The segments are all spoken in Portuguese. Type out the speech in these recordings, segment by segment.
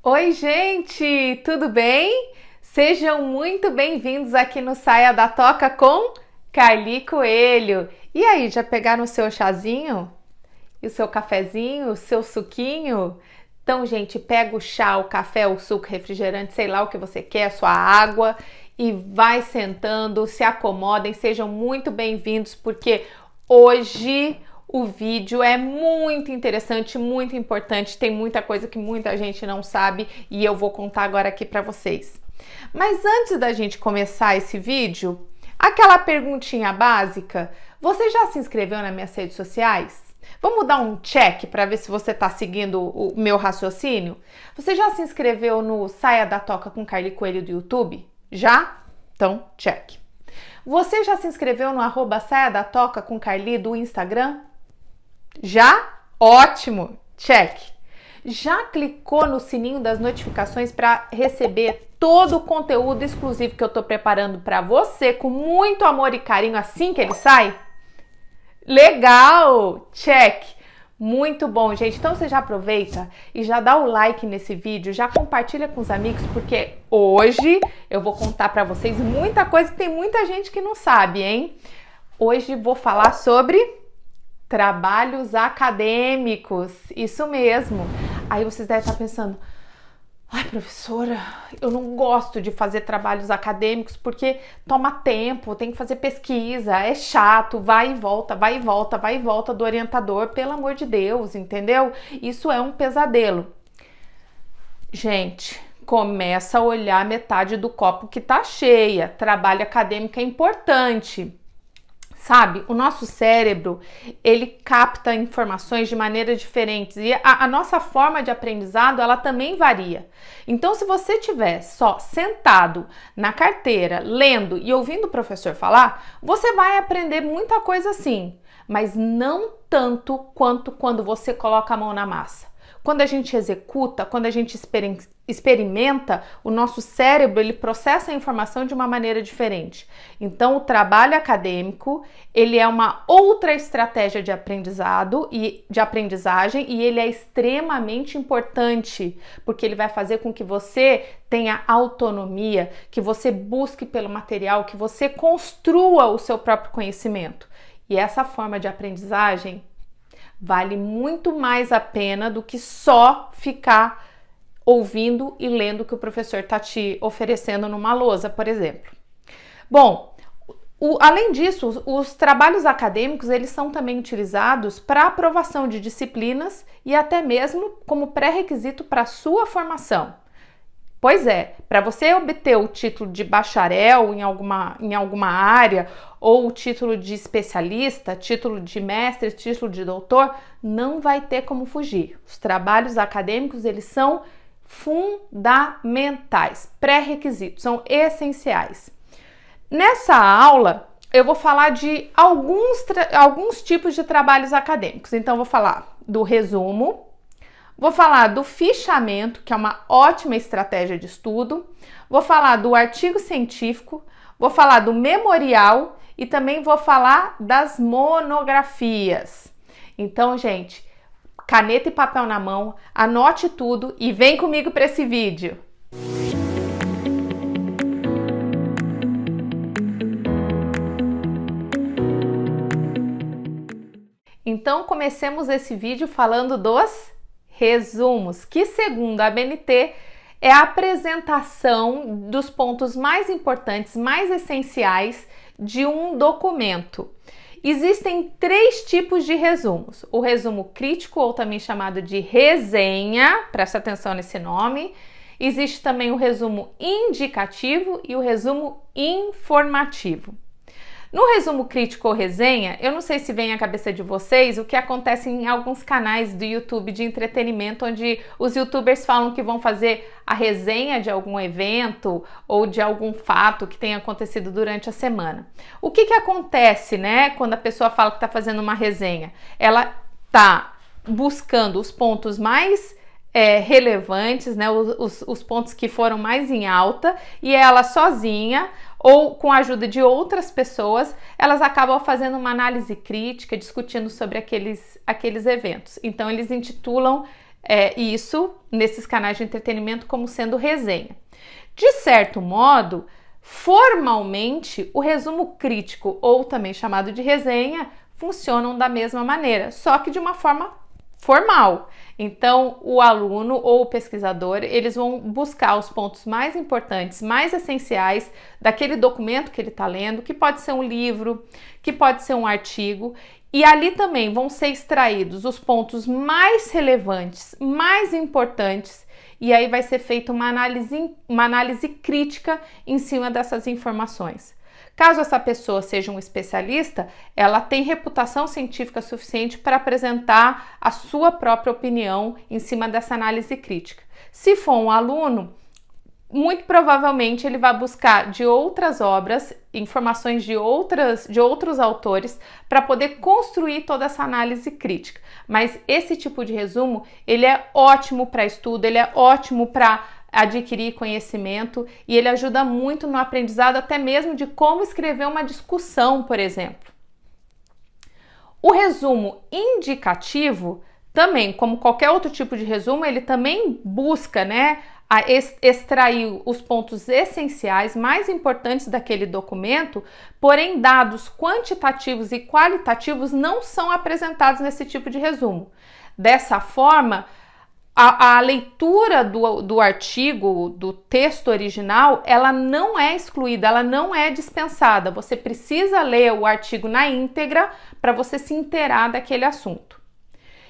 Oi, gente, tudo bem? Sejam muito bem-vindos aqui no Saia da Toca com Carli Coelho. E aí, já pegaram o seu chazinho? E o seu cafezinho, o seu suquinho? Então, gente, pega o chá, o café, o suco, refrigerante, sei lá o que você quer, a sua água e vai sentando, se acomodem, sejam muito bem-vindos porque hoje o vídeo é muito interessante, muito importante, tem muita coisa que muita gente não sabe e eu vou contar agora aqui para vocês. Mas antes da gente começar esse vídeo, aquela perguntinha básica, você já se inscreveu nas minhas redes sociais? Vamos dar um check para ver se você está seguindo o meu raciocínio? Você já se inscreveu no Saia da Toca com Carli Coelho do YouTube? Já? Então, check. Você já se inscreveu no @Saia da Toca com Carli do Instagram? Já? Ótimo! Check! Já clicou no sininho das notificações para receber todo o conteúdo exclusivo que eu estou preparando para você com muito amor e carinho assim que ele sai? Legal! Check! Muito bom, gente. Então você já aproveita e já dá o like nesse vídeo, já compartilha com os amigos, porque hoje eu vou contar para vocês muita coisa que tem muita gente que não sabe, hein? Hoje vou falar sobre trabalhos acadêmicos, isso mesmo. Aí vocês devem estar pensando, ai, professora, eu não gosto de fazer trabalhos acadêmicos porque toma tempo, tem que fazer pesquisa, é chato, vai e volta, vai e volta, vai e volta do orientador, pelo amor de Deus, entendeu? Isso é um pesadelo. Gente, começa a olhar metade do copo que tá cheia. Trabalho acadêmico é importante. Sabe, o nosso cérebro, ele capta informações de maneiras diferentes e a nossa forma de aprendizado, ela também varia. Então, se você estiver só sentado na carteira, lendo e ouvindo o professor falar, você vai aprender muita coisa sim, mas não tanto quanto quando você coloca a mão na massa. Quando a gente executa, quando a gente experimenta, o nosso cérebro ele processa a informação de uma maneira diferente. Então, o trabalho acadêmico ele é uma outra estratégia de aprendizado e de aprendizagem e ele é extremamente importante porque ele vai fazer com que você tenha autonomia, que você busque pelo material, que você construa o seu próprio conhecimento. E essa forma de aprendizagem vale muito mais a pena do que só ficar ouvindo e lendo o que o professor está te oferecendo numa lousa, por exemplo. Bom, além disso, os trabalhos acadêmicos eles são também utilizados para aprovação de disciplinas e até mesmo como pré-requisito para a sua formação. Pois é, para você obter o título de bacharel em alguma área, ou o título de especialista, título de mestre, título de doutor, não vai ter como fugir. Os trabalhos acadêmicos, eles são fundamentais, pré-requisitos, são essenciais. Nessa aula, eu vou falar de alguns tipos de trabalhos acadêmicos. Então, vou falar do resumo, vou falar do fichamento, que é uma ótima estratégia de estudo. Vou falar do artigo científico. Vou falar do memorial e também vou falar das monografias. Então, gente, caneta e papel na mão, anote tudo e vem comigo para esse vídeo. Então, comecemos esse vídeo falando dos resumos, que segundo a ABNT é a apresentação dos pontos mais importantes, mais essenciais de um documento. Existem 3 tipos de resumos: o resumo crítico, ou também chamado de resenha, presta atenção nesse nome. Existe também o resumo indicativo e o resumo informativo. No resumo crítico ou resenha, eu não sei se vem à cabeça de vocês o que acontece em alguns canais do YouTube de entretenimento, onde os youtubers falam que vão fazer a resenha de algum evento ou de algum fato que tenha acontecido durante a semana. O que acontece, né, quando a pessoa fala que está fazendo uma resenha? Ela está buscando os pontos mais relevantes, né, os pontos que foram mais em alta, e ela sozinha ou com a ajuda de outras pessoas, elas acabam fazendo uma análise crítica, discutindo sobre aqueles eventos. Então eles intitulam isso nesses canais de entretenimento como sendo resenha. De certo modo, formalmente, o resumo crítico, ou também chamado de resenha, funcionam da mesma maneira, só que de uma forma formal. Então, o aluno ou o pesquisador, eles vão buscar os pontos mais importantes, mais essenciais daquele documento que ele está lendo, que pode ser um livro, que pode ser um artigo, e ali também vão ser extraídos os pontos mais relevantes, mais importantes, e aí vai ser feita uma análise crítica em cima dessas informações. Caso essa pessoa seja um especialista, ela tem reputação científica suficiente para apresentar a sua própria opinião em cima dessa análise crítica. Se for um aluno, muito provavelmente ele vai buscar de outras obras, informações de outros autores, para poder construir toda essa análise crítica. Mas esse tipo de resumo, ele é ótimo para estudo, ele é ótimo para adquirir conhecimento e ele ajuda muito no aprendizado até mesmo de como escrever uma discussão, por exemplo. O resumo indicativo, também, como qualquer outro tipo de resumo, ele também busca, extrair os pontos essenciais, mais importantes daquele documento, porém dados quantitativos e qualitativos não são apresentados nesse tipo de resumo. Dessa forma, a leitura do artigo, do texto original, ela não é excluída, ela não é dispensada. Você precisa ler o artigo na íntegra para você se inteirar daquele assunto.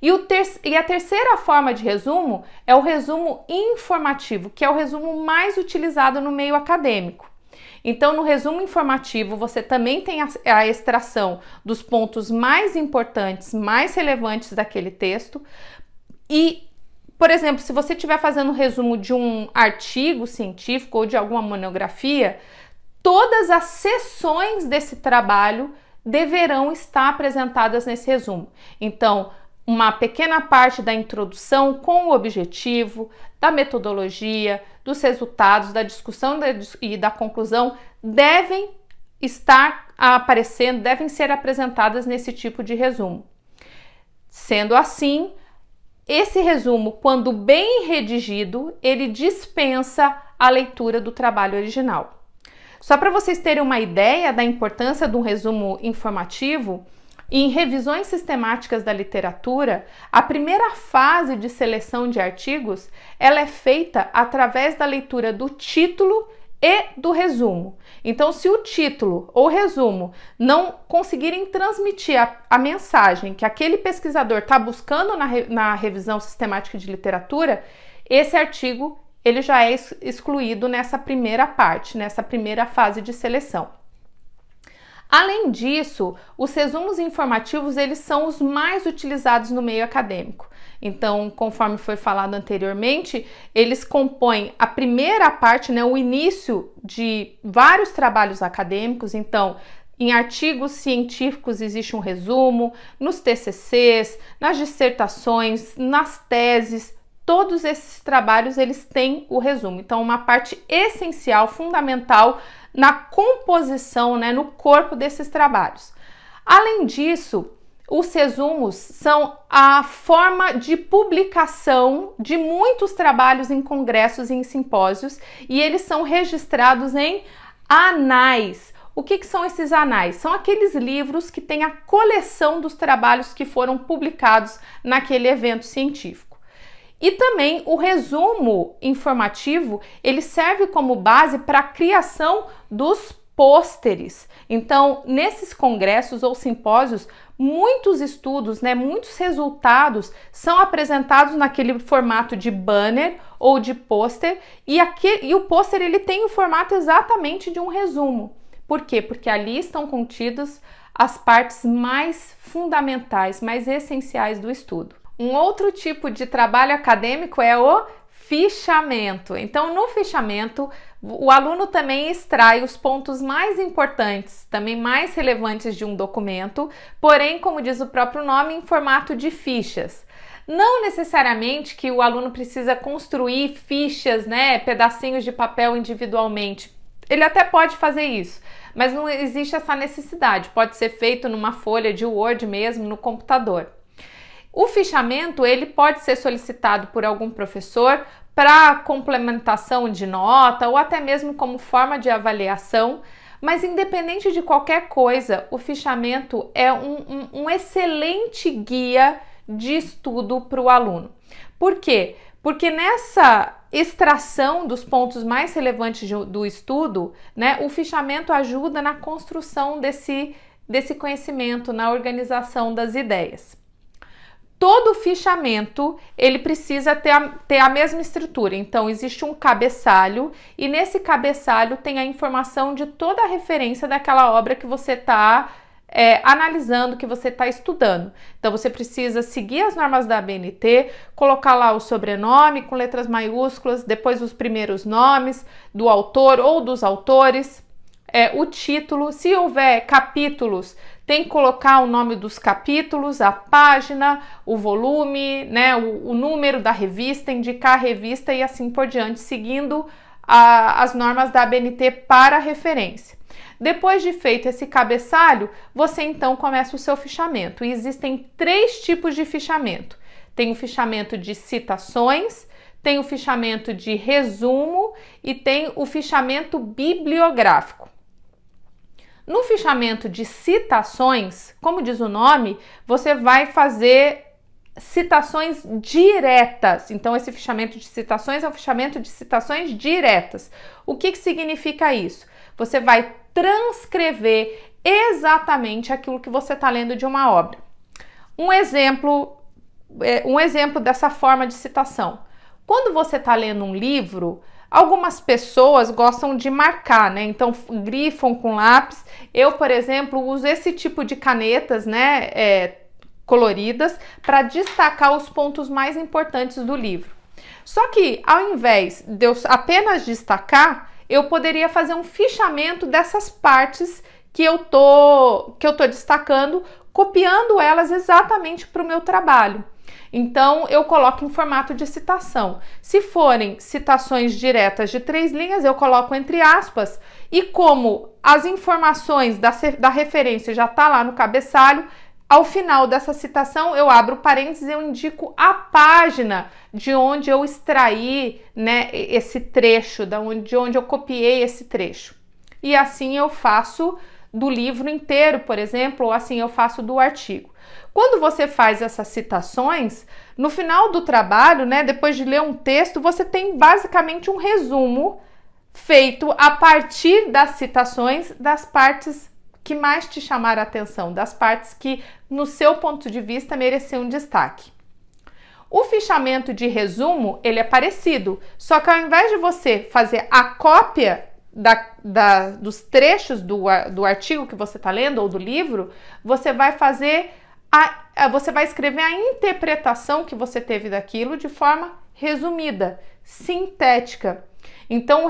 E a terceira forma de resumo é o resumo informativo, que é o resumo mais utilizado no meio acadêmico. Então, no resumo informativo, você também tem a extração dos pontos mais importantes, mais relevantes daquele texto. E, por exemplo, se você estiver fazendo um resumo de um artigo científico ou de alguma monografia, todas as seções desse trabalho deverão estar apresentadas nesse resumo. Então, uma pequena parte da introdução com o objetivo, da metodologia, dos resultados, da discussão e da conclusão devem estar aparecendo, devem ser apresentadas nesse tipo de resumo. Sendo assim, esse resumo, quando bem redigido, ele dispensa a leitura do trabalho original. Só para vocês terem uma ideia da importância de um resumo informativo, em revisões sistemáticas da literatura, a primeira fase de seleção de artigos, ela é feita através da leitura do título e do resumo. Então, se o título ou resumo não conseguirem transmitir a mensagem que aquele pesquisador está buscando na revisão sistemática de literatura, esse artigo ele já é excluído nessa primeira parte, nessa primeira fase de seleção. Além disso, os resumos informativos eles são os mais utilizados no meio acadêmico. Então, conforme foi falado anteriormente, eles compõem a primeira parte, o início de vários trabalhos acadêmicos. Então, em artigos científicos existe um resumo, nos TCCs, nas dissertações, nas teses, todos esses trabalhos eles têm o resumo. Então, uma parte essencial, fundamental na composição, no corpo desses trabalhos. Além disso, os resumos são a forma de publicação de muitos trabalhos em congressos e em simpósios e eles são registrados em anais. O que são esses anais? São aqueles livros que têm a coleção dos trabalhos que foram publicados naquele evento científico. E também o resumo informativo, ele serve como base para a criação dos pôsteres. Então, nesses congressos ou simpósios, muitos estudos, muitos resultados são apresentados naquele formato de banner ou de pôster e o pôster ele tem o formato exatamente de um resumo. Por quê? Porque ali estão contidas as partes mais fundamentais, mais essenciais do estudo. Um outro tipo de trabalho acadêmico é o fichamento. Então, no fichamento, o aluno também extrai os pontos mais importantes, também mais relevantes de um documento, porém, como diz o próprio nome, em formato de fichas. Não necessariamente que o aluno precisa construir fichas, pedacinhos de papel individualmente. Ele até pode fazer isso, mas não existe essa necessidade. Pode ser feito numa folha de Word mesmo, no computador. O fichamento, ele pode ser solicitado por algum professor para complementação de nota ou até mesmo como forma de avaliação, mas independente de qualquer coisa, o fichamento é um excelente guia de estudo para o aluno. Por quê? Porque nessa extração dos pontos mais relevantes do estudo, né, o fichamento ajuda na construção desse conhecimento, na organização das ideias. Todo fichamento, ele precisa ter a mesma estrutura. Então, existe um cabeçalho e nesse cabeçalho tem a informação de toda a referência daquela obra que você está analisando, que você está estudando. Então, você precisa seguir as normas da ABNT, colocar lá o sobrenome com letras maiúsculas, depois os primeiros nomes do autor ou dos autores, o título. Se houver capítulos, tem que colocar o nome dos capítulos, a página, o volume, né, o número da revista, indicar a revista e assim por diante, seguindo as normas da ABNT para referência. Depois de feito esse cabeçalho, você então começa o seu fichamento. E existem 3 tipos de fichamento. Tem o fichamento de citações, tem o fichamento de resumo e tem o fichamento bibliográfico. No fichamento de citações, como diz o nome, você vai fazer citações diretas. Então, esse fichamento de citações é um fichamento de citações diretas. O que significa isso? Você vai transcrever exatamente aquilo que você está lendo de uma obra. Um exemplo dessa forma de citação. Quando você está lendo um livro, algumas pessoas gostam de marcar, né? Então, grifam com lápis. Eu, por exemplo, uso esse tipo de canetas, né, coloridas, para destacar os pontos mais importantes do livro. Só que, ao invés de eu apenas destacar, eu poderia fazer um fichamento dessas partes que eu tô destacando, copiando elas exatamente para o meu trabalho. Então, eu coloco em formato de citação. Se forem citações diretas de 3 linhas, eu coloco entre aspas. E como as informações da referência já está lá no cabeçalho, ao final dessa citação, eu abro parênteses e eu indico a página de onde eu extraí, né, esse trecho, de onde eu copiei esse trecho. E assim eu faço do livro inteiro, por exemplo, ou assim eu faço do artigo. Quando você faz essas citações, no final do trabalho, né, depois de ler um texto, você tem basicamente um resumo feito a partir das citações das partes que mais te chamaram a atenção, das partes que, no seu ponto de vista, mereciam destaque. O fichamento de resumo, ele é parecido, só que ao invés de você fazer a cópia dos trechos do artigo que você está lendo ou do livro, você vai escrever a interpretação que você teve daquilo de forma resumida, sintética. Então,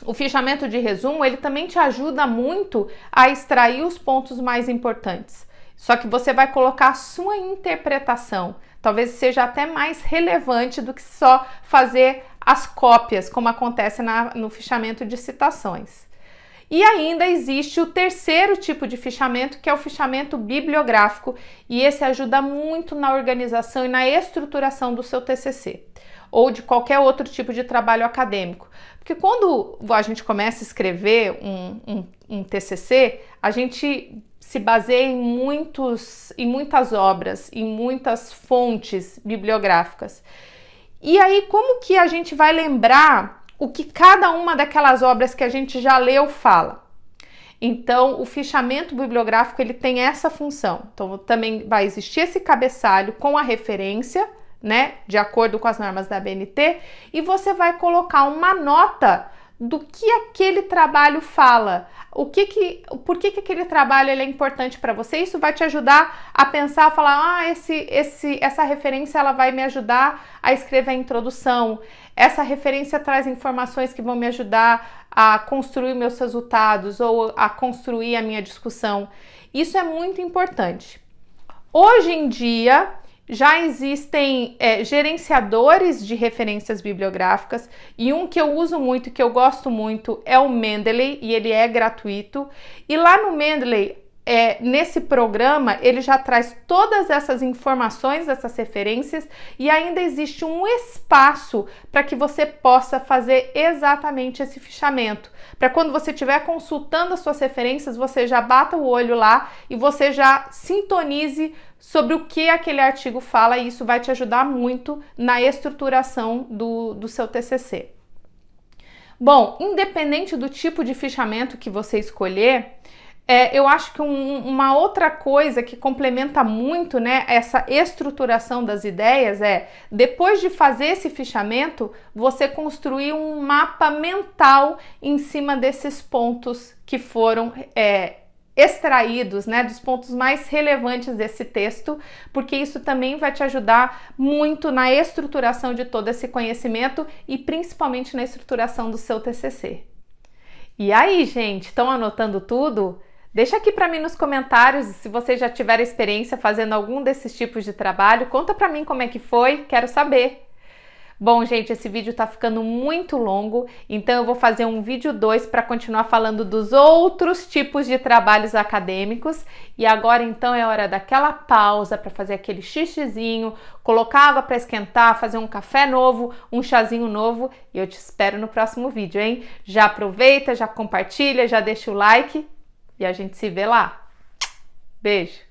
o fichamento de resumo, ele também te ajuda muito a extrair os pontos mais importantes. Só que você vai colocar a sua interpretação. Talvez seja até mais relevante do que só fazer as cópias, como acontece no fichamento de citações. E ainda existe o terceiro tipo de fichamento, que é o fichamento bibliográfico, e esse ajuda muito na organização e na estruturação do seu TCC, ou de qualquer outro tipo de trabalho acadêmico. Porque quando a gente começa a escrever um TCC, a gente se baseia em muitas obras, em muitas fontes bibliográficas. E aí, como que a gente vai lembrar o que cada uma daquelas obras que a gente já leu fala? Então, o fichamento bibliográfico, ele tem essa função. Então, também vai existir esse cabeçalho com a referência, né, de acordo com as normas da ABNT, e você vai colocar uma nota do que aquele trabalho fala, por que aquele trabalho ele é importante para você. Isso vai te ajudar a pensar, a falar, essa referência ela vai me ajudar a escrever a introdução, essa referência traz informações que vão me ajudar a construir meus resultados ou a construir a minha discussão. Isso é muito importante. Hoje em dia, já existem gerenciadores de referências bibliográficas, e um que eu uso muito, que eu gosto muito, é o Mendeley, e ele é gratuito. E lá no Mendeley, nesse programa, ele já traz todas essas informações, essas referências, e ainda existe um espaço para que você possa fazer exatamente esse fichamento. Para quando você estiver consultando as suas referências, você já bata o olho lá e você já sintonize sobre o que aquele artigo fala, e isso vai te ajudar muito na estruturação do seu TCC. Bom, independente do tipo de fichamento que você escolher, eu acho que uma outra coisa que complementa muito, né, essa estruturação das ideias depois de fazer esse fichamento, você construir um mapa mental em cima desses pontos que foram extraídos, né, dos pontos mais relevantes desse texto, porque isso também vai te ajudar muito na estruturação de todo esse conhecimento e principalmente na estruturação do seu TCC. E aí, gente, estão anotando tudo? Deixa aqui para mim nos comentários se vocês já tiveram experiência fazendo algum desses tipos de trabalho. Conta para mim como é que foi, quero saber. Bom, gente, esse vídeo tá ficando muito longo, então eu vou fazer um vídeo 2 para continuar falando dos outros tipos de trabalhos acadêmicos. E agora, então, é hora daquela pausa para fazer aquele xixizinho, colocar água para esquentar, fazer um café novo, um chazinho novo. E eu te espero no próximo vídeo, hein? Já aproveita, já compartilha, já deixa o like e a gente se vê lá. Beijo!